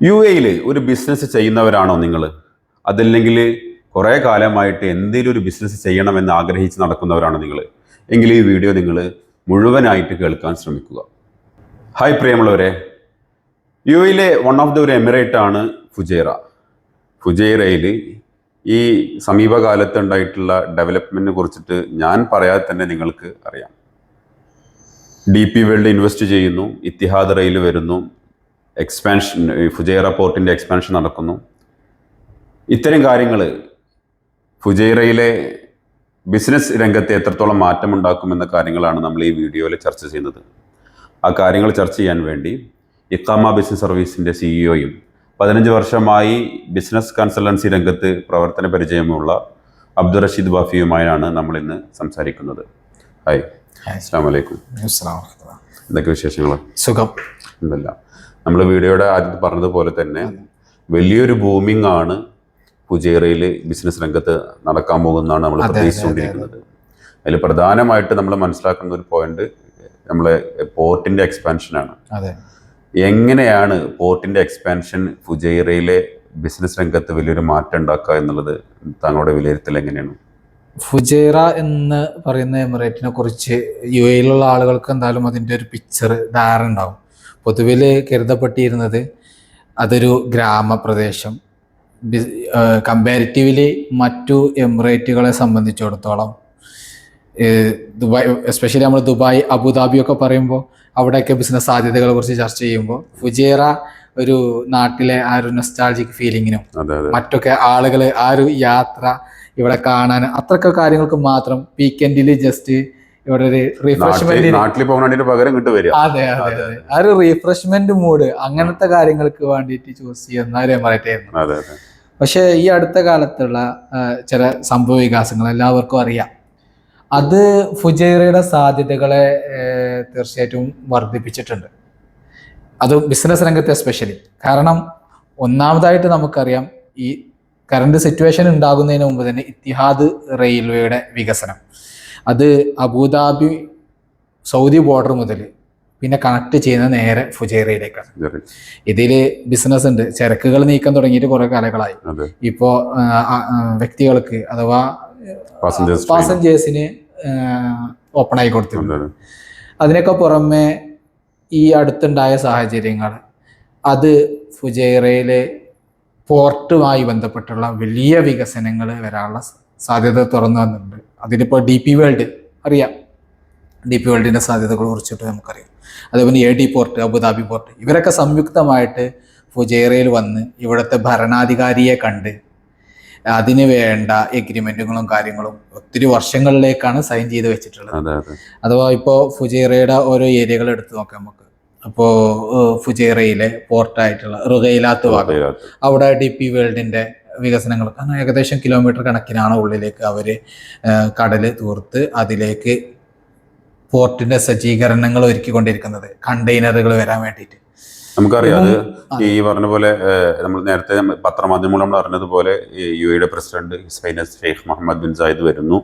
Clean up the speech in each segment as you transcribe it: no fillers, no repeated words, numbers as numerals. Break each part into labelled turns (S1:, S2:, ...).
S1: U എയിൽ ഒരു business ചെയ്യുന്നവരാണോ നിങ്ങൾ? അതല്ലെങ്കിൽ കുറേ കാലമായിട്ട് എന്തെങ്കിലും ഒരു ബിസിനസ് ചെയ്യണമെന്ന് ആഗ്രഹിച്ച് നടക്കുന്നവരാണോ നിങ്ങൾ? എങ്കിൽ ഈ വീഡിയോ നിങ്ങൾ മുഴുവനായിട്ട് കേൾക്കാൻ ശ്രമിക്കുക. ഹായ് പ്രിയമുള്ളവരെ, യു എയിലെ വൺ ഓഫ് ദ ഒരു എമിറേറ്റ് ആണ് ഫുജൈറ. ഫുജൈറയിൽ ഈ സമീപകാലത്ത് ഉണ്ടായിട്ടുള്ള ഡെവലപ്മെൻറ്റിനെ കുറിച്ചിട്ട് ഞാൻ പറയാതെ തന്നെ നിങ്ങൾക്ക് അറിയാം. DP വേൾഡ് ഇൻവെസ്റ്റ് ചെയ്യുന്നു, ഇത്തിഹാദ് റെയിൽ വരുന്നു, എക്സ്പാൻഷൻ, ഫുജൈറ പോർട്ടിൻ്റെ എക്സ്പാൻഷൻ നടക്കുന്നു. ഇത്തരം കാര്യങ്ങൾ ഫുജൈറയിലെ ബിസിനസ് രംഗത്തെ എത്രത്തോളം മാറ്റമുണ്ടാക്കുമെന്ന കാര്യങ്ങളാണ് നമ്മൾ ഈ വീഡിയോയിൽ ചർച്ച ചെയ്യുന്നത്. ആ കാര്യങ്ങൾ ചർച്ച ചെയ്യാൻ വേണ്ടി ഇഖാമ ബിസിനസ് സർവീസിൻ്റെ CEO-യും 15 വർഷമായി ബിസിനസ് കൺസൾട്ടൻസി രംഗത്ത് പ്രവർത്തന പരിചയമുള്ള അബ്ദുൾ റഷീദ് വാഫിയുമായാണ് നമ്മൾ ഇന്ന് സംസാരിക്കുന്നത്. ഹായ്, അസ്സലാമു അലൈക്കും. എന്തൊക്കെ വിശേഷങ്ങൾ?
S2: സുഖം.
S1: എന്തല്ല, നമ്മൾ വീഡിയോയുടെ ആദ്യത്തെ പറഞ്ഞതുപോലെ തന്നെ വലിയൊരു ബൂമിംഗ് ആണ് ഫുജൈറയിൽ ബിസിനസ് രംഗത്ത് നടക്കാൻ പോകുന്നതാണ് നമ്മൾ പ്രതീക്ഷിച്ചുകൊണ്ടിരിക്കുന്നത്. അതിൽ പ്രധാനമായിട്ട് നമ്മൾ മനസ്സിലാക്കുന്ന ഒരു പോയിന്റ് നമ്മളെ പോർട്ടിന്റെ എക്സ്പാൻഷനാണ്. എങ്ങനെയാണ് പോർട്ടിന്റെ എക്സ്പാൻഷൻ ഫുജൈറയിലെ ബിസിനസ് രംഗത്ത് വലിയൊരു മാറ്റം ഉണ്ടാക്കുക എന്നുള്ളത് താങ്കളുടെ വിലയിരുത്തൽ എങ്ങനെയാണ്?
S2: ഫുജൈറ എന്ന് പറയുന്ന എമിറേറ്റിനെ കുറിച്ച് യു എയിലുള്ള ആളുകൾക്ക് എന്തായാലും അതിൻ്റെ ഒരു പിക്ചർ ധാരണ ഉണ്ടാവും. പൊതുവിൽ കരുതപ്പെട്ടിരുന്നത് അതൊരു ഗ്രാമപ്രദേശം, കമ്പാരിറ്റീവ്ലി മറ്റു എമിറേറ്റുകളെ സംബന്ധിച്ചിടത്തോളം ദുബായ്, എസ്പെഷ്യലി നമ്മൾ ദുബായ്, അബുദാബിയൊക്കെ പറയുമ്പോൾ അവിടെയൊക്കെ ബിസിനസ് സാധ്യതകളെ കുറിച്ച് ചർച്ച ചെയ്യുമ്പോൾ ഫുജൈറ ഒരു നാട്ടിലെ ആ ഒരു നൊസ്റ്റാൾജിക് ഫീലിങ്ങിനും മറ്റൊക്കെ ആളുകൾ ആ ഒരു യാത്ര ഇവിടെ കാണാൻ അത്രയൊക്കെ കാര്യങ്ങൾക്ക് മാത്രം വീക്കെൻഡിൽ ജസ്റ്റ് ഇവിടെ ഒരു റീഫ്രഷ്മെന്റ്, അതെ അതെ അതെ, ആ ഒരു റീഫ്രഷ്മെന്റ് മൂഡ്, അങ്ങനത്തെ കാര്യങ്ങൾക്ക് വേണ്ടിയിട്ട് ചൂസ് ചെയ്യുന്ന ഒരു എമിറേറ്റ് ആയിരുന്നു. പക്ഷെ ഈ അടുത്ത കാലത്തുള്ള ചില സംഭവ വികാസങ്ങൾ എല്ലാവർക്കും അറിയാം. അത് ഫുജൈറയുടെ സാധ്യതകളെ തീർച്ചയായിട്ടും വർദ്ധിപ്പിച്ചിട്ടുണ്ട്, അത് ബിസിനസ് രംഗത്ത് എസ്പെഷ്യലി. കാരണം ഒന്നാമതായിട്ട് നമുക്കറിയാം, ഈ കറണ്ട് സിറ്റുവേഷൻ ഉണ്ടാകുന്നതിന് മുമ്പ് തന്നെ ഇത്തിഹാദ് റെയിൽവേയുടെ വികസനം, അത് അബുദാബി സൗദി ബോർഡർ മുതൽ പിന്നെ കണക്ട് ചെയ്യുന്ന നേരെ ഫുജൈറയിലേക്കാണ്. ഇതിൽ ബിസിനസ് ഉണ്ട്, ചരക്കുകൾ നീക്കം തുടങ്ങിയിട്ട് കുറെ കാലങ്ങളായി. ഇപ്പോൾ വ്യക്തികൾക്ക് അഥവാ പാസഞ്ചേഴ്സിന് ഓപ്പൺ ആയി കൊടുത്തിട്ടുണ്ട്. അതിനൊക്കെ പുറമെ ഈ അടുത്തുണ്ടായ സാഹചര്യങ്ങൾ, അത് ഫുജൈറയിലെ പോർട്ടുമായി ബന്ധപ്പെട്ടുള്ള വലിയ വികസനങ്ങൾ വരാനുള്ള സാധ്യത തുറന്നു വന്നിട്ടുണ്ട്. അതിലിപ്പോൾ DP വേൾഡ് അറിയാം, DP വേൾഡിൻ്റെ സാധ്യതകളെ കുറിച്ചിട്ട് നമുക്കറിയാം. അതേപോലെ AD പോർട്ട്, അബുദാബി പോർട്ട്, ഇവരൊക്കെ സംയുക്തമായിട്ട് ഫുജൈറയിൽ വന്ന് ഇവിടുത്തെ ഭരണാധികാരിയെ കണ്ട് അതിന് വേണ്ട എഗ്രിമെന്റുകളും കാര്യങ്ങളും ഒത്തിരി വർഷങ്ങളിലേക്കാണ് സൈൻ ചെയ്ത് വെച്ചിട്ടുള്ളത്. അഥവാ ഇപ്പോൾ ഫുജൈറയുടെ ഓരോ ഏരിയകൾ എടുത്തു നോക്കാം നമുക്ക്. അപ്പോൾ ഫുജൈറയിലെ പോർട്ടായിട്ടുള്ള റുഗൈലാത്ത് ഭാഗം, അവിടെ DP വേൾഡിന്റെ വികസനങ്ങൾ, കാരണം ഏകദേശം കിലോമീറ്റർ കണക്കിനാണ് ഉള്ളിലേക്ക് അവര് കടല് തൂർത്ത് അതിലേക്ക് പോർട്ടിന്റെ സജ്ജീകരണങ്ങൾ ഒരുക്കിക്കൊണ്ടിരിക്കുന്നത്, കണ്ടെയ്നറുകൾ വരാൻ വേണ്ടിയിട്ട്.
S1: നമുക്കറിയാം, അത് ഈ പറഞ്ഞ പോലെ നമ്മൾ നേരത്തെ പത്രമാധ്യമങ്ങൾ നമ്മൾ അറിഞ്ഞതുപോലെ UAE president His Highness Sheikh Mohammed bin Zayed വരുന്നു,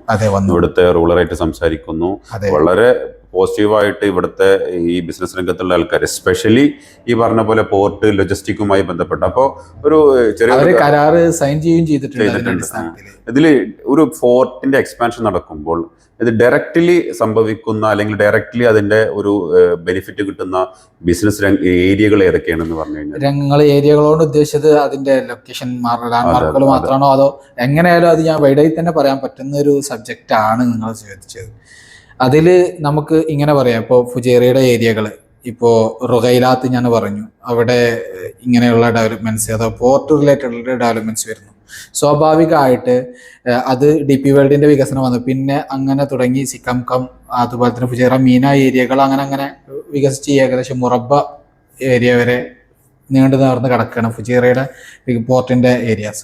S1: ഇവിടുത്തെ റൂളറായിട്ട് സംസാരിക്കുന്നു. വളരെ പോസിറ്റീവായിട്ട് ഇവിടുത്തെ ഈ ബിസിനസ് രംഗത്തുള്ള ആൾക്കാർ, എസ്പെഷ്യലി ഈ പറഞ്ഞ പോലെ പോർട്ട് ലോജിസ്റ്റിക്കുമായി ബന്ധപ്പെട്ട് അപ്പോൾ ഒരു ചെറിയ
S2: കരാറ് സൈൻ ചെയ്യുകയും ചെയ്തിട്ടുണ്ട്.
S1: ഇതിൽ ഒരു ഫോർട്ടിന്റെ എക്സ്പാൻഷൻ നടക്കുമ്പോൾ ഇത് ഡയറക്റ്റ്ലി സംഭവിക്കുന്ന അല്ലെങ്കിൽ ഡയറക്റ്റ്ലി അതിന്റെ ഒരു ബെനിഫിറ്റ് കിട്ടുന്ന ബിസിനസ് ഏരിയകൾ ഏതൊക്കെയാണെന്ന് പറഞ്ഞു കഴിഞ്ഞാൽ,
S2: ഞങ്ങൾ ഏരിയകളോട് ഉദ്ദേശിച്ചത് അതിന്റെ ലൊക്കേഷൻ ലാൻഡ്മാർക്കുകൾ മാത്രമാണോ അതോ എങ്ങനെയായാലും അത് ഞാൻ വൈഡായി തന്നെ പറയാൻ പറ്റുന്ന ഒരു സബ്ജക്റ്റ് ആണ് നിങ്ങൾ ചോദിച്ചത്. അതിൽ നമുക്ക് ഇങ്ങനെ പറയാം, ഇപ്പോൾ ഫുജൈറയുടെ ഏരിയകൾ, ഇപ്പോൾ റുഗൈലാത്ത് ഞാൻ പറഞ്ഞു, അവിടെ ഇങ്ങനെയുള്ള ഡെവലപ്മെന്റ്സ്, അതോ പോർട്ട് റിലേറ്റഡ് ഡെവലപ്മെന്റ്സ് വരുന്നു. സ്വാഭാവികമായിട്ട് അത് DP വേൾഡിന്റെ വികസനം വന്നു, പിന്നെ അങ്ങനെ തുടങ്ങി സിക്കംകം, അതുപോലെ തന്നെ ഫുജൈറ മീന ഏരിയകൾ അങ്ങനെ അങ്ങനെ വികസിച്ച് ഏകദേശം മുറബ ഏരിയ വരെ നീണ്ടു നേർന്ന് കിടക്കുകയാണ് ഫുജൈറയുടെ പോർട്ടിന്റെ ഏരിയാസ്.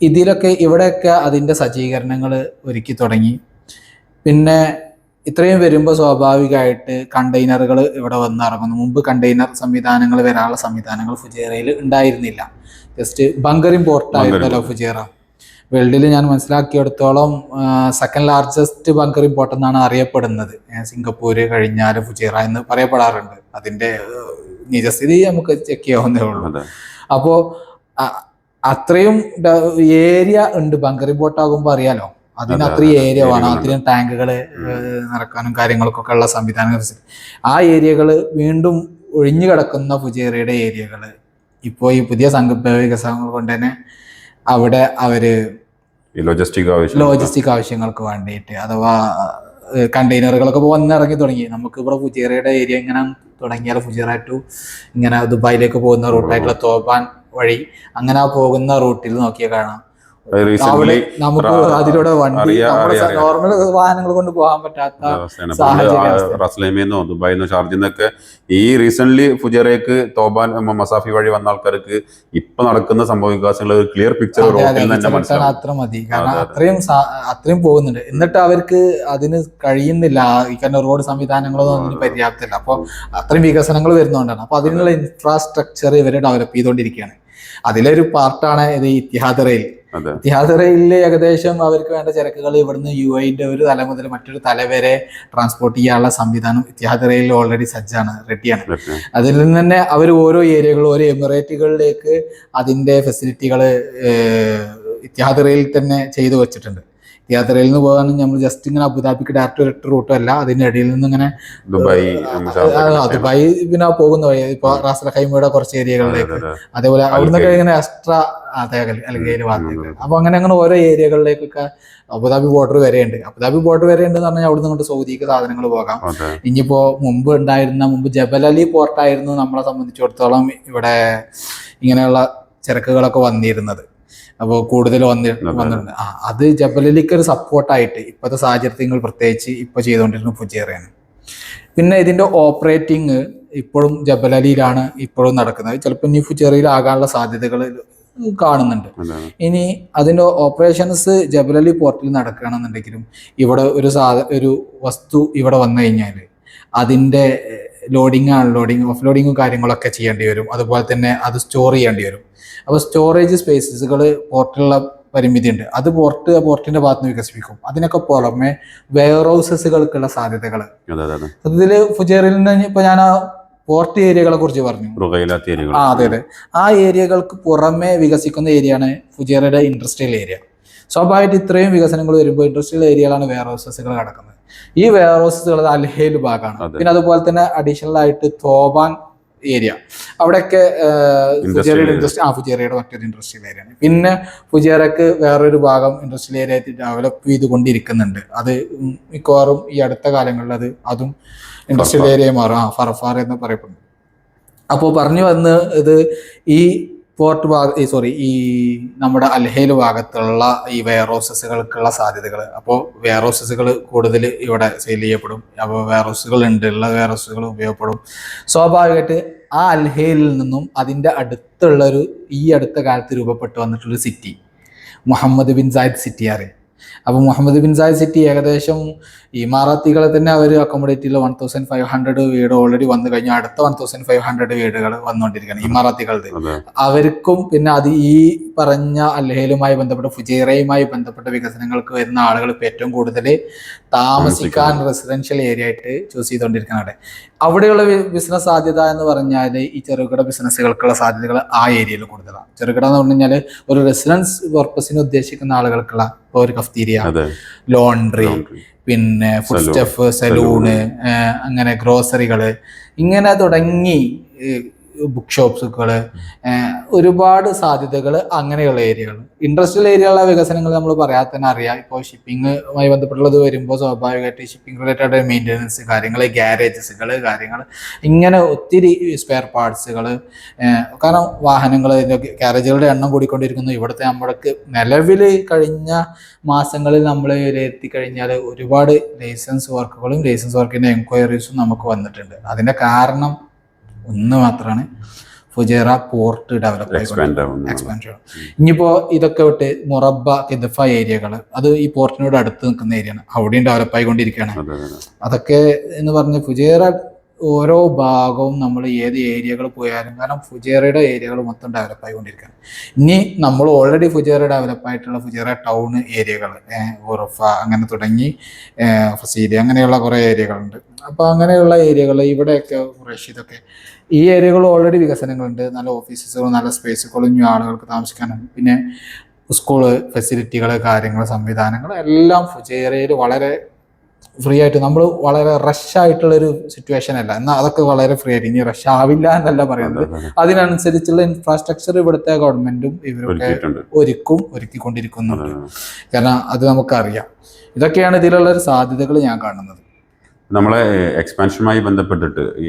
S2: ഇതിലൊക്കെ ഇവിടെയൊക്കെ അതിൻ്റെ സജ്ജീകരണങ്ങൾ ഒരുക്കി തുടങ്ങി. പിന്നെ ഇത്രയും വരുമ്പോൾ സ്വാഭാവികമായിട്ട് കണ്ടെയ്നറുകൾ ഇവിടെ വന്ന് ഇറങ്ങുന്നു. മുമ്പ് കണ്ടെയ്നർ സംവിധാനങ്ങൾ വരാനുള്ള സംവിധാനങ്ങൾ ഫുജൈറയിൽ ഉണ്ടായിരുന്നില്ല. ജസ്റ്റ് ബങ്കറിംഗ് പോർട്ടായിരുന്നല്ലോ ഫുജൈറ. വേൾഡിൽ ഞാൻ മനസ്സിലാക്കിയെടുത്തോളം സെക്കൻഡ് ലാർജസ്റ്റ് ബങ്കറിംഗ് പോർട്ട് എന്നാണ് അറിയപ്പെടുന്നത്. സിംഗപ്പൂര് കഴിഞ്ഞാൽ ഫുജൈറ എന്ന് പറയപ്പെടാറുണ്ട്. അതിൻ്റെ നിജസ്ഥിതി നമുക്ക് ചെക്ക് ചെയ്യാവുന്നേ ഉള്ളൂ.
S1: അതെ.
S2: അപ്പോൾ അത്രയും ഏരിയ ഉണ്ട്. ബങ്കറിംഗ് ബോട്ട് ആകുമ്പോൾ അറിയാലോ, അതിന് അത്രയും ഏരിയ വേണം, അത്രയും ടാങ്കുകൾ നിറക്കാനും കാര്യങ്ങൾക്കൊക്കെ ഉള്ള സംവിധാനങ്ങൾ. ആ ഏരിയകൾ വീണ്ടും ഒഴിഞ്ഞു കിടക്കുന്ന ഫുജൈറയുടെ ഏരിയകൾ ഇപ്പോൾ ഈ പുതിയ സങ്കല്പ വികസനങ്ങൾ കൊണ്ട് തന്നെ അവിടെ അവര് ലോജിസ്റ്റിക് ആവശ്യങ്ങൾക്ക് വേണ്ടിയിട്ട്, അഥവാ കണ്ടെയ്നറുകളൊക്കെ വന്നിറങ്ങി തുടങ്ങി. നമുക്ക് ഇവിടെ ഫുജൈറയുടെ ഏരിയ ഇങ്ങനെ തുടങ്ങിയാൽ ഫുജൈറ ടു ഇങ്ങനെ ദുബായിലേക്ക് പോകുന്ന റൂട്ടായിട്ടുള്ള തോബാൻ വഴി അങ്ങനെ പോകുന്ന റൂട്ടിൽ നോക്കിയാൽ കാണാം അവിടെ നമുക്ക് അതിലൂടെ വണ്ടി നോർമൽ വാഹനങ്ങൾ കൊണ്ട് പോകാൻ പറ്റാത്ത
S1: റസ്ലൈമെന്നോ ദുബായിന്നോ ഷാർജയിൽ നിന്നൊക്കെ ഈ റീസെന്റ് ഫുജൈറയ്ക്ക് തോബാൻ മസാഫി വഴി വന്ന ആൾക്കാർക്ക് ഇപ്പൊ നടക്കുന്ന സംഭവ വികാസങ്ങൾ ഒരു ക്ലിയർ പിക്ചർ
S2: അത്ര മതി. കാരണം അത്രയും പോകുന്നുണ്ട്. എന്നിട്ട് അവർക്ക് അതിന് കഴിയുന്നില്ല. ഈ കാരണം റോഡ് സംവിധാനങ്ങളൊന്നും അതിന് പര്യാപ്തമല്ല. അപ്പോൾ അത്രയും വികസനങ്ങൾ വരുന്നതുകൊണ്ടാണ്. അപ്പൊ അതിനുള്ള ഇൻഫ്രാസ്ട്രക്ചർ ഇവർ ഡെവലപ്പ് ചെയ്തുകൊണ്ടിരിക്കുകയാണ്. അതിലൊരു പാർട്ടാണ് ഇത് ഇത്തിഹാദ് റെയിൽ. ഇത്തിഹാദ് റെയിലിൽ ഏകദേശം അവർക്ക് വേണ്ട ചരക്കുകൾ ഇവിടുന്ന് UAE ഒരു തല മുതൽ മറ്റൊരു തല വരെ ട്രാൻസ്പോർട്ട് ചെയ്യാനുള്ള സംവിധാനം ഇത്തിഹാദ് റെയിലിൽ ഓൾറെഡി സജ്ജാണ്, റെഡിയാണ്. അതിൽ നിന്ന് തന്നെ അവർ ഓരോ ഏരിയകൾ, ഓരോ എമിറേറ്റുകളിലേക്ക് അതിന്റെ ഫെസിലിറ്റികൾ ഇത്തിഹാദ് റെയിൽ തന്നെ ചെയ്തു വെച്ചിട്ടുണ്ട്. യാത്രയിൽ നിന്ന് പോകാൻ നമ്മൾ ജസ്റ്റ് ഇങ്ങനെ അബുദാബിക്ക് ഡയറക്റ്റ് ഒരൊറ്റ റൂട്ടും അല്ല, അതിന്റെ ഇടയിൽ നിന്ന് ഇങ്ങനെ ദുബായ് പിന്നെ പോകുന്ന വഴി ഇപ്പൊ റാസൽ ഖൈമയുടെ കുറച്ച് ഏരിയകളിലേക്ക്, അതേപോലെ അവിടുന്ന് ഇങ്ങനെ എക്സ്ട്രാ അല്ലെങ്കിൽ ഭാഗത്തേക്ക്. അപ്പൊ അങ്ങനെ ഓരോ ഏരിയകളിലേക്കൊക്കെ അബുദാബി ബോർഡർ വരെയുണ്ട്. അബുദാബി ബോർഡർ വരെയുണ്ട് എന്ന് പറഞ്ഞാൽ അവിടുന്ന് കൊണ്ട് സൗദിക്ക് സാധനങ്ങൾ പോകാം. ഇനിയിപ്പോ മുമ്പ് ജബൽ അലി പോർട്ടായിരുന്നു നമ്മളെ സംബന്ധിച്ചിടത്തോളം ഇവിടെ ഇങ്ങനെയുള്ള ചരക്കുകളൊക്കെ വന്നിരുന്നത്. അപ്പോൾ കൂടുതൽ വന്നിട്ടുണ്ട്. അത് ജബലലിക്ക് ഒരു സപ്പോർട്ടായിട്ട് ഇപ്പോഴത്തെ സാഹചര്യങ്ങൾ പ്രത്യേകിച്ച് ഇപ്പോൾ ചെയ്തുകൊണ്ടിരുന്ന ഫുജൈറയാണ്. പിന്നെ ഇതിന്റെ ഓപ്പറേറ്റിംഗ് ഇപ്പോഴും ജബലലിയിലാണ് ഇപ്പോഴും നടക്കുന്നത്. ചിലപ്പോൾ ഇനി ഫുജൈറയിലാകാനുള്ള സാധ്യതകൾ കാണുന്നുണ്ട്. ഇനി അതിന്റെ ഓപ്പറേഷൻസ് ജബലലി പോർട്ടിൽ നടക്കുകയാണെന്നുണ്ടെങ്കിലും ഇവിടെ ഒരു വസ്തു ഇവിടെ വന്നു കഴിഞ്ഞാൽ അതിന്റെ ലോഡിങ്, അൺലോഡിങ്, ഓഫ് ലോഡിങ്ങും കാര്യങ്ങളൊക്കെ ചെയ്യേണ്ടി വരും. അതുപോലെ തന്നെ അത് സ്റ്റോർ ചെയ്യേണ്ടി വരും. അപ്പോൾ സ്റ്റോറേജ് സ്പേസസുകൾ പോർട്ടിലുള്ള പരിമിതി ഉണ്ട്. അത് പോർട്ടിന്റെ ഭാഗത്ത് നിന്ന് വികസിപ്പിക്കും. അതിനൊക്കെ പുറമെ വെയർ ഹൗസസുകൾക്കുള്ള സാധ്യതകൾ ഇതിൽ ഫുജൈറയിൽ നിന്ന് ഇപ്പൊ ഞാൻ പോർട്ട് ഏരിയകളെ കുറിച്ച് പറഞ്ഞു. അതെ. ആ ഏരിയകൾക്ക് പുറമെ വികസിക്കുന്ന ഏരിയയാണ് ഫുജൈറയുടെ ഇൻഡസ്ട്രിയൽ ഏരിയ. സ്വാഭാവികമായിട്ട് ഇത്രയും വികസനങ്ങൾ വരുമ്പോൾ ഇൻഡസ്ട്രിയൽ ഏരിയകളാണ് വെയർ ഹൗസസുകൾ കിടക്കുന്നത്. ഈ വെയർ ഹൗസസുകൾ അൽഹേൽ ഭാഗമാണ്. പിന്നെ അതുപോലെ തന്നെ അഡീഷണൽ ആയിട്ട് തോബാൻ ഏരിയ, അവിടെയൊക്കെ ഫുജൈറയുടെ മറ്റൊരു ഇൻഡസ്ട്രിയൽ ഏരിയയാണ്. പിന്നെ ഫുജൈറക്ക് വേറൊരു ഭാഗം ഇൻഡസ്ട്രിയൽ ഏരിയ ആയിട്ട് ഡെവലപ്പ് ചെയ്തുകൊണ്ടിരിക്കുന്നുണ്ട്. അത് മിക്കവാറും ഈ അടുത്ത കാലങ്ങളിൽ അതും ഇൻഡസ്ട്രിയൽ ഏരിയ മാറും. ഫർഫാർ എന്ന് പറയപ്പെടുന്നു. അപ്പോൾ പറഞ്ഞു വന്ന് ഇത് ഈ ഈ നമ്മുടെ അൽഹേൽ ഭാഗത്തുള്ള ഈ വെയർ ഹൗസസുകൾക്കുള്ള സാധ്യതകൾ. അപ്പോൾ വെയർ ഹൗസസുകൾ കൂടുതൽ ഇവിടെ സെയിൽ ചെയ്യപ്പെടും. അപ്പോൾ വെയർ ഹൗസുകൾ ഉണ്ട്, ഉള്ള വെയർ ഹൗസുകൾ ഉപയോഗപ്പെടും. സ്വാഭാവികമായിട്ട് ആ അൽഹേലിൽ നിന്നും അതിൻ്റെ അടുത്തുള്ളൊരു ഈ അടുത്ത കാലത്ത് രൂപപ്പെട്ടു വന്നിട്ടുള്ളൊരു city Mohammed bin Zayed city അറിയാം. അപ്പോൾ മുഹമ്മദ് ബിൻ സായിദ് സിറ്റി ഏകദേശം ഇമാറാത്തികളെ തന്നെ അവർ അക്കോമഡേറ്റ് ചെയ്ത 1500 വീട് ഓൾറെഡി വന്നു കഴിഞ്ഞു. അടുത്ത 1500 വീടുകൾ വന്നുകൊണ്ടിരിക്കുകയാണ് ഇമാറാത്തികളുടെ. അവർക്കും പിന്നെ അത് ഈ പറഞ്ഞ അൽഹേലുമായി ബന്ധപ്പെട്ട ഫുജൈറയുമായി ബന്ധപ്പെട്ട വികസനങ്ങൾക്ക് വരുന്ന ആളുകൾ ഇപ്പോൾ ഏറ്റവും കൂടുതൽ താമസിക്കാൻ റെസിഡൻഷ്യൽ ഏരിയ ആയിട്ട് ചൂസ് ചെയ്തുകൊണ്ടിരിക്കുകയാണ്. അവിടെയുള്ള ബിസിനസ് സാധ്യത എന്ന് പറഞ്ഞാൽ ഈ ചെറുകിട ബിസിനസ്സുകൾക്കുള്ള സാധ്യതകൾ ആ ഏരിയയിൽ കൂടുതലാണ്. ചെറുകിട എന്ന് പറഞ്ഞു കഴിഞ്ഞാൽ ഒരു റെസിഡൻസ് പർപ്പസിന് ഉദ്ദേശിക്കുന്ന ആളുകൾക്കുള്ള ഇപ്പോൾ ഒരു കഫ്തീരിയ, ലോണ്ടറി, പിന്നെ ഫുഡ് സ്റ്റഫ്, സലൂണ്, അങ്ങനെ ഗ്രോസറികള്, ഇങ്ങനെ തുടങ്ങി ബുക്ക് ഷോപ്സുകൾ, ഒരുപാട് സാധ്യതകൾ അങ്ങനെയുള്ള ഏരിയകൾ. ഇൻഡസ്ട്രിയൽ ഏരിയയുള്ള വികസനങ്ങൾ നമ്മൾ പറയാതെ തന്നെ അറിയാം. ഇപ്പോൾ ഷിപ്പിങ്ങുമായി ബന്ധപ്പെട്ടുള്ളത് വരുമ്പോൾ സ്വാഭാവികമായിട്ട് ഷിപ്പിംഗ് റിലേറ്റഡ് മെയിൻ്റനൻസ് കാര്യങ്ങൾ, ഗ്യാരേജസുകൾ കാര്യങ്ങൾ, ഇങ്ങനെ ഒത്തിരി സ്പെയർ പാർട്സുകൾ. കാരണം വാഹനങ്ങൾ, ഗ്യാരേജുകളുടെ എണ്ണം കൂടിക്കൊണ്ടിരിക്കുന്നു. ഇവിടുത്തെ നമ്മൾക്ക് നിലവിൽ കഴിഞ്ഞ മാസങ്ങളിൽ നമ്മൾ എത്തിക്കഴിഞ്ഞാൽ ഒരുപാട് ലൈസൻസ് വർക്കിൻ്റെ എൻക്വയറീസും നമുക്ക് വന്നിട്ടുണ്ട്. അതിൻ്റെ കാരണം ഒന്ന് മാത്രമാണ് ഫുജൈറ പോർട്ട് ഡെവലപ്പ് എക്സ്പാൻഷൻ. ഇനിയിപ്പോ ഇതൊക്കെ വിട്ട് മുറബ, കിദഫ ഏരിയകൾ, അത് ഈ പോർട്ടിനോട് അടുത്ത് നിൽക്കുന്ന ഏരിയയാണ്, അവിടെയും ഡെവലപ്പ് ആയിക്കൊണ്ടിരിക്കുകയാണ്. അതൊക്കെ എന്ന് പറഞ്ഞ് ഫുജൈറ ഓരോ ഭാഗവും നമ്മൾ ഏത് ഏരിയകൾ പോയാലും, കാരണം ഫുജൈറയുടെ ഏരിയകൾ മൊത്തം ഡെവലപ്പ് ആയിക്കൊണ്ടിരിക്കുകയാണ്. ഇനി നമ്മൾ ഓൾറെഡി ഫുജൈറ ഡെവലപ്പ് ആയിട്ടുള്ള ഫുജൈറ ടൗൺ ഏരിയകൾ, ഉറഫ, അങ്ങനെ തുടങ്ങി ഫസീലി, അങ്ങനെയുള്ള കുറേ ഏരിയകളുണ്ട്. അപ്പോൾ അങ്ങനെയുള്ള ഏരിയകൾ ഇവിടെയൊക്കെ റഷീദൊക്കെ ഈ ഏരിയകൾ ഓൾറെഡി വികസനങ്ങളുണ്ട്, നല്ല ഓഫീസസുകളും നല്ല സ്പേസുകളും ന്യൂ ആളുകൾക്ക് താമസിക്കാനും പിന്നെ സ്കൂള് ഫെസിലിറ്റികൾ കാര്യങ്ങൾ സംവിധാനങ്ങൾ എല്ലാം ഫുജൈറയിൽ വളരെ ഫ്രീ ആയിട്ട്, നമ്മൾ വളരെ റഷ് ആയിട്ടുള്ളൊരു സിറ്റുവേഷൻ അല്ല, എന്നാൽ അതൊക്കെ വളരെ ഫ്രീ ആയിട്ട്, ഇനി റഷ് ആവില്ല എന്നല്ല പറയുന്നത്, അതിനനുസരിച്ചുള്ള ഇൻഫ്രാസ്ട്രക്ചർ ഇവിടുത്തെ ഗവൺമെന്റും ഇവരൊക്കെ ഒരുക്കിക്കൊണ്ടിരിക്കുന്നുണ്ട്. കാരണം അത് നമുക്കറിയാം. ഇതൊക്കെയാണ് ഇതിലുള്ള ഒരു സാധ്യതകൾ ഞാൻ കാണുന്നത്.
S1: നമ്മളെ എക്സ്പാൻഷനുമായി ബന്ധപ്പെട്ടിട്ട് ഈ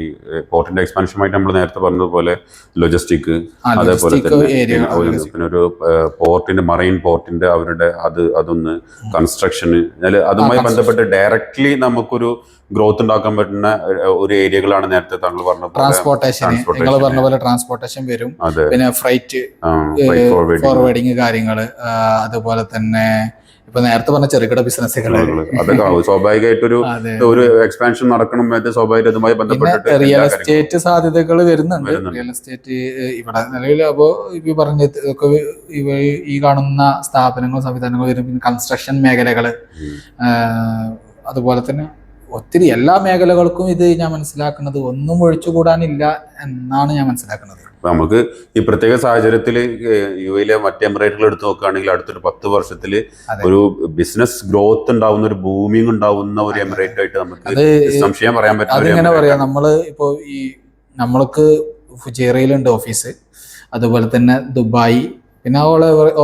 S1: പോർട്ടിന്റെ എക്സ്പാൻഷനുമായിട്ട് നമ്മൾ നേരത്തെ പറഞ്ഞതുപോലെ ലോജിസ്റ്റിക്, അതേപോലെ തന്നെ പിന്നെ ഒരു പോർട്ടിന്റെ മറൈൻ പോർട്ടിന്റെ അവരുടെ അതൊന്ന് കൺസ്ട്രക്ഷന്, അതുമായി ബന്ധപ്പെട്ട് ഡയറക്ട്ലി നമുക്കൊരു ഗ്രോത്ത് ഉണ്ടാക്കാൻ പറ്റുന്ന ഒരു ഏരിയകളാണ് നേരത്തെ താങ്കൾ പറഞ്ഞ
S2: ട്രാൻസ്പോർട്ടേഷൻ വരും, പിന്നെ ഫ്രൈറ്റ് ഫോർവേഡിങ് കാര്യങ്ങള്, അതുപോലെ തന്നെ ഇപ്പൊ നേരത്തെ പറഞ്ഞ ചെറുകിട ബിസിനസ്സുകൾ,
S1: അതൊക്കെ സ്വാഭാവികമായിട്ടൊരു എക്സ്പാൻഷൻ നടക്കണം. സ്വാഭാവികമായി ബന്ധപ്പെട്ട്
S2: റിയൽ എസ്റ്റേറ്റ് സാധ്യതകൾ വരുന്നുണ്ട്. റിയൽ എസ്റ്റേറ്റ് ഇവിടെ നിലവിൽ അപ്പോ ഈ പറഞ്ഞ ഈ കാണുന്ന സ്ഥാപനങ്ങളും സംവിധാനങ്ങളും വരും. പിന്നെ കൺസ്ട്രക്ഷൻ മേഖലകള്, അതുപോലെ തന്നെ ഒത്തിരി എല്ലാ മേഖലകൾക്കും ഇത് ഞാൻ മനസ്സിലാക്കുന്നത് ഒന്നും ഒഴിച്ചുകൂടാനില്ല എന്നാണ് ഞാൻ മനസ്സിലാക്കുന്നത്.
S1: നമുക്ക് ഈ പ്രത്യേക സാഹചര്യത്തിൽ യു എയിലെ മറ്റ് എമിറേറ്റുകൾ എടുത്ത് നോക്കുകയാണെങ്കിൽ അടുത്തൊരു 10 വർഷത്തിൽ ഒരു ബിസിനസ് ഗ്രോത്ത് ഉണ്ടാവുന്ന, ഒരു ബൂമിംഗ് ഉണ്ടാവുന്ന ഒരു എമിറേറ്റ് ആയിട്ട് നമുക്ക് സംശയം പറയാൻ പറ്റും.
S2: അതിങ്ങനെ പറയാം. നമ്മള് ഇപ്പോ ഈ നമ്മൾക്ക് ഫുജൈറയിലുണ്ട് ഓഫീസ്, അതുപോലെ തന്നെ ദുബായ്, പിന്നെ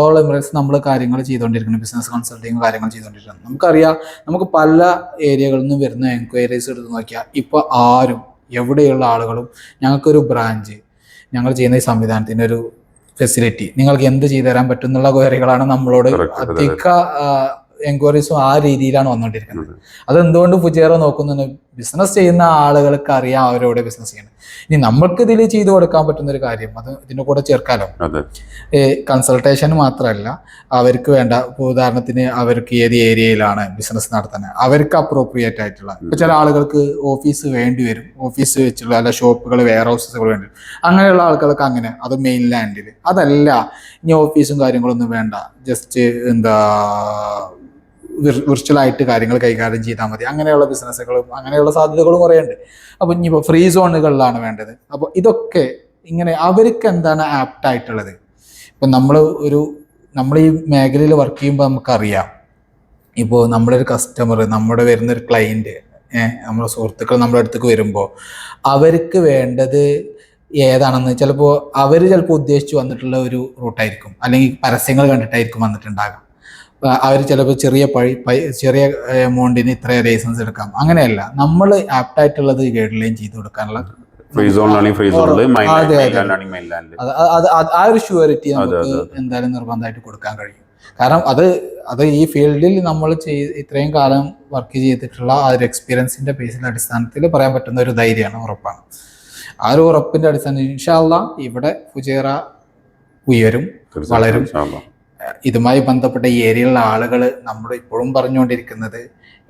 S2: ഓൾ എമിറേറ്റ്സ് നമ്മൾ കാര്യങ്ങൾ ചെയ്തുകൊണ്ടിരിക്കുന്നു, ബിസിനസ് കൺസൾട്ടിങ് കാര്യങ്ങൾ ചെയ്തുകൊണ്ടിരിക്കുന്നു. നമുക്കറിയാം, നമുക്ക് പല ഏരിയകളിൽ നിന്നും വരുന്ന എൻക്വയറീസ് എടുത്ത് നോക്കിയാൽ ഇപ്പോൾ ആരും എവിടെയുള്ള ആളുകളും ഞങ്ങൾക്കൊരു ബ്രാഞ്ച്, ഞങ്ങൾ ചെയ്യുന്ന ഈ സംവിധാനത്തിൻ്റെ ഒരു ഫെസിലിറ്റി നിങ്ങൾക്ക് എന്ത് ചെയ്തു തരാൻ പറ്റും എന്നുള്ള ക്വയറികളാണ് നമ്മളോട് അധിക എൻക്വയറീസും ആ രീതിയിലാണ് വന്നുകൊണ്ടിരിക്കുന്നത്. അതെന്തുകൊണ്ട് ഫുജൈറ നോക്കുന്നത്, ബിസിനസ് ചെയ്യുന്ന ആളുകൾക്ക് അറിയാം അവരോട് ബിസിനസ് ചെയ്യണം. ഇനി നമ്മൾക്ക് ഇതിൽ ചെയ്തു കൊടുക്കാൻ പറ്റുന്ന ഒരു കാര്യം അത് ഇതിൻ്റെ കൂടെ ചേർക്കാലോ. കൺസൾട്ടേഷൻ മാത്രമല്ല, അവർക്ക് വേണ്ട, ഉദാഹരണത്തിന് അവർക്ക് ഏത് ഏരിയയിലാണ് ബിസിനസ് നടത്തുന്നത്, അവർക്ക് അപ്രോപ്രിയേറ്റ് ആയിട്ടുള്ള, ഇപ്പൊ ചില ആളുകൾക്ക് ഓഫീസ് വേണ്ടി വരും, ഓഫീസ് വെച്ചുള്ള അല്ല ഷോപ്പുകൾ, വെയർ ഹൗസസുകൾ വേണ്ടി വരും. അങ്ങനെയുള്ള ആളുകൾക്ക് അങ്ങനെ, അത് മെയിൻ ലാൻഡിൽ. അതല്ല, ഇനി ഓഫീസും കാര്യങ്ങളൊന്നും വേണ്ട, ജസ്റ്റ് വിർച്വലായിട്ട് കാര്യങ്ങൾ കൈകാര്യം ചെയ്താൽ മതി, അങ്ങനെയുള്ള ബിസിനസ്സുകളും അങ്ങനെയുള്ള സാധ്യതകളും കുറേയുണ്ട്. അപ്പോൾ ഇനിയിപ്പോൾ ഫ്രീ സോണുകളിലാണ് വേണ്ടത്. അപ്പോൾ ഇതൊക്കെ ഇങ്ങനെ അവർക്ക് എന്താണ് ആപ്റ്റായിട്ടുള്ളത്. ഇപ്പം നമ്മൾ ഈ മേഖലയിൽ വർക്ക് ചെയ്യുമ്പോൾ നമുക്കറിയാം, ഇപ്പോൾ നമ്മളൊരു കസ്റ്റമർ, നമ്മുടെ വരുന്നൊരു ക്ലയൻറ്റ്, നമ്മുടെ സുഹൃത്തുക്കൾ നമ്മുടെ അടുത്തേക്ക് വരുമ്പോൾ അവർക്ക് വേണ്ടത് ഏതാണെന്ന് ചിലപ്പോൾ ഉദ്ദേശിച്ച് വന്നിട്ടുള്ള ഒരു റൂട്ടായിരിക്കും, അല്ലെങ്കിൽ പരസ്യങ്ങൾ കണ്ടിട്ടായിരിക്കും വന്നിട്ടുണ്ടാകാം. അവർ ചിലപ്പോൾ ചെറിയ എമൗണ്ടിന് ഇത്ര ലൈസൻസ് എടുക്കാം, അങ്ങനെയല്ല. നമ്മൾ ആപ്റ്റായിട്ടുള്ളത് ഗൈഡ് ലൈൻ ചെയ്ത് കൊടുക്കാനുള്ള ആ ഒരു ഷ്യൂരിറ്റി നമുക്ക് എന്തായാലും നിർബന്ധമായിട്ട് കൊടുക്കാൻ കഴിയും. കാരണം അത് ഈ ഫീൽഡിൽ നമ്മൾ ഇത്രയും കാലം വർക്ക് ചെയ്തിട്ടുള്ള ആ ഒരു എക്സ്പീരിയൻസിന്റെ ബേസിന്റെ അടിസ്ഥാനത്തിൽ പറയാൻ പറ്റുന്ന ഒരു ധൈര്യമാണ്, ഉറപ്പാണ്. ആ ഒരു ഉറപ്പിന്റെ അടിസ്ഥാനത്തിൽ ഇൻഷാ അല്ലാഹ് ഇവിടെ ഫുജൈറ ഉയരും, വളരും. ഇതുമായി ബന്ധപ്പെട്ട ഈ ഏരിയയിലുള്ള ആളുകൾ നമ്മൾ ഇപ്പോഴും പറഞ്ഞുകൊണ്ടിരിക്കുന്നത്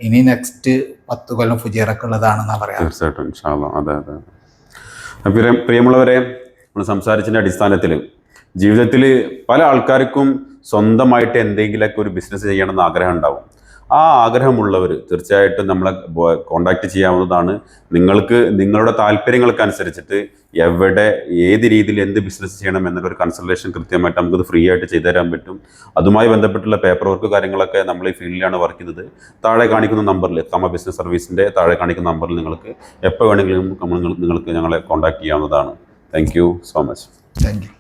S2: ഇനി നെക്സ്റ്റ് 10 കൊല്ലം ഫുജൈറക്കുള്ളതാണെന്നാണ് പറയാം.
S1: തീർച്ചയായിട്ടും. അതെ. പ്രിയമുള്ളവരെ, നമ്മൾ സംസാരിച്ചതിൻ്റെ അടിസ്ഥാനത്തിൽ ജീവിതത്തിൽ പല ആൾക്കാർക്കും സ്വന്തമായിട്ട് എന്തെങ്കിലുമൊക്കെ ഒരു ബിസിനസ് ചെയ്യണമെന്ന് ആഗ്രഹം ഉണ്ടാവും. ആ ആഗ്രഹമുള്ളവർ തീർച്ചയായിട്ടും നമ്മളെ കോണ്ടാക്ട് ചെയ്യാവുന്നതാണ്. നിങ്ങൾക്ക് നിങ്ങളുടെ താല്പര്യങ്ങൾക്കനുസരിച്ചിട്ട് എവിടെ ഏത് രീതിയിൽ എന്ത് ബിസിനസ് ചെയ്യണം എന്നൊരു കൺസൾട്ടേഷൻ കൃത്യമായിട്ട് നമുക്കത് ഫ്രീ ആയിട്ട് ചെയ്തു തരാൻ പറ്റും. അതുമായി ബന്ധപ്പെട്ടുള്ള പേപ്പർ വർക്ക് കാര്യങ്ങളൊക്കെ നമ്മൾ ഈ ഫീൽഡിലാണ് വർക്ക് ചെയ്യുന്നത്. താഴെ കാണിക്കുന്ന നമ്പറിൽ, കമ ബിസിനസ് സർവീസിൻ്റെ താഴെ കാണിക്കുന്ന നമ്പറിൽ നിങ്ങൾക്ക് എപ്പോൾ വേണമെങ്കിലും നിങ്ങൾക്ക് ഞങ്ങളെ കോൺടാക്ട് ചെയ്യാവുന്നതാണ്. Thank you so much.
S2: Thank you.